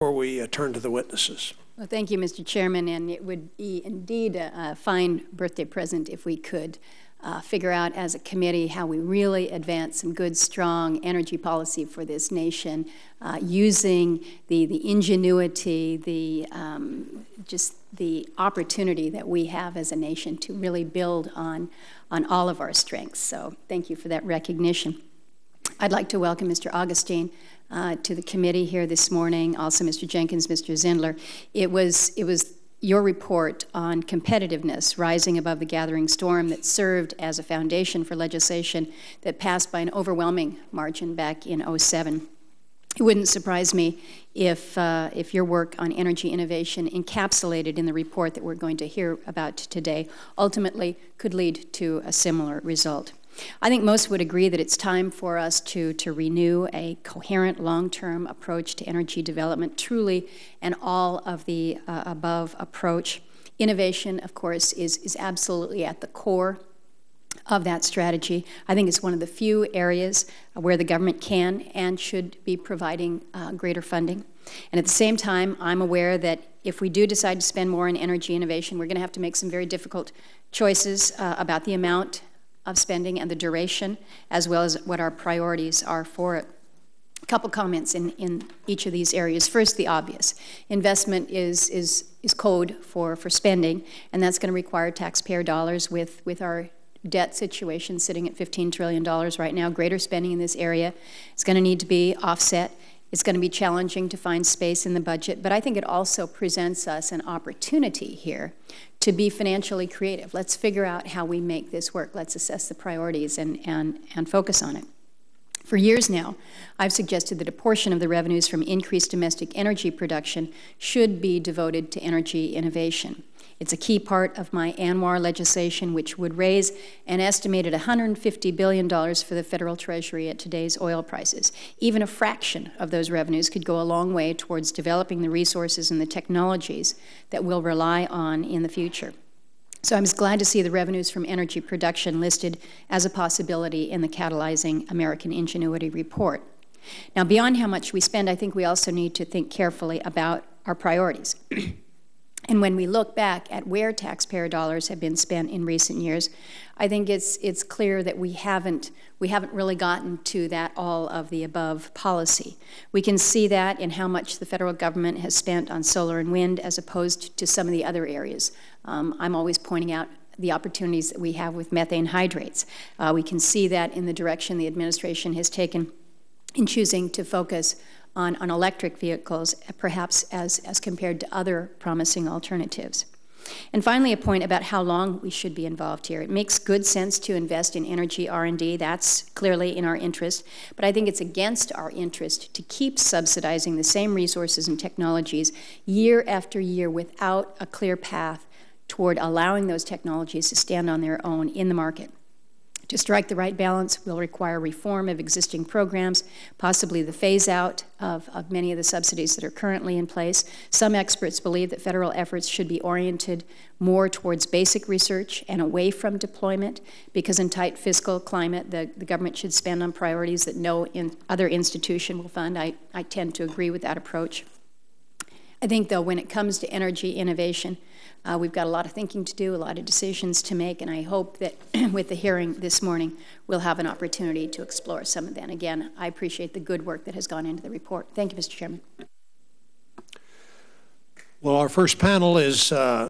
Before we turn to the witnesses. Well, thank you, Mr. Chairman, and it would be indeed a fine birthday present if we could figure out as a committee how we really advance some good, strong energy policy for this nation, using the ingenuity, just the opportunity that we have as a nation to really build on all of our strengths. So thank you for that recognition. I'd like to welcome Mr. Augustine to the committee here this morning, also Mr. Jenkins, Mr. Zindler. It was your report on competitiveness rising above the gathering storm that served as a foundation for legislation that passed by an overwhelming margin back in '07. It wouldn't surprise me if your work on energy innovation encapsulated in the report that we're going to hear about today ultimately could lead to a similar result. I think most would agree that it's time for us to renew a coherent long-term approach to energy development, truly an all-of-the-above approach. Innovation, of course, is absolutely at the core of that strategy. I think it's one of the few areas where the government can and should be providing greater funding. And at the same time, I'm aware that if we do decide to spend more on energy innovation, we're going to have to make some very difficult choices about the amount of spending and the duration, as well as what our priorities are for it. A couple comments in each of these areas. First, the obvious. Investment is code for spending, and that's going to require taxpayer dollars with our debt situation sitting at $15 trillion right now. Greater spending in this area is going to need to be offset. It's going to be challenging to find space in the budget, but I think it also presents us an opportunity here to be financially creative. Let's figure out how we make this work. Let's assess the priorities and focus on it. For years now, I've suggested that a portion of the revenues from increased domestic energy production should be devoted to energy innovation. It's a key part of my ANWR legislation, which would raise an estimated $150 billion for the federal treasury at today's oil prices. Even a fraction of those revenues could go a long way towards developing the resources and the technologies that we'll rely on in the future. So I'm glad to see the revenues from energy production listed as a possibility in the Catalyzing American Ingenuity report. Now, beyond how much we spend, I think we also need to think carefully about our priorities. And when we look back at where taxpayer dollars have been spent in recent years, I think it's clear that we haven't really gotten to that all-of-the-above policy. We can see that in how much the federal government has spent on solar and wind as opposed to some of the other areas. I'm always pointing out the opportunities that we have with methane hydrates. We can see that in the direction the administration has taken in choosing to focus on electric vehicles, perhaps as compared to other promising alternatives. And finally, a point about how long we should be involved here. It makes good sense to invest in energy R&D. That's clearly in our interest. But I think it's against our interest to keep subsidizing the same resources and technologies year after year without a clear path toward allowing those technologies to stand on their own in the market. To strike the right balance will require reform of existing programs, possibly the phase-out of many of the subsidies that are currently in place. Some experts believe that federal efforts should be oriented more towards basic research and away from deployment, because in tight fiscal climate, the government should spend on priorities that no other institution will fund. I tend to agree with that approach. I think, though, when it comes to energy innovation, we've got a lot of thinking to do, a lot of decisions to make, and I hope that with the hearing this morning, we'll have an opportunity to explore some of that. Again, I appreciate the good work that has gone into the report. Thank you, Mr. Chairman. Well, our first panel is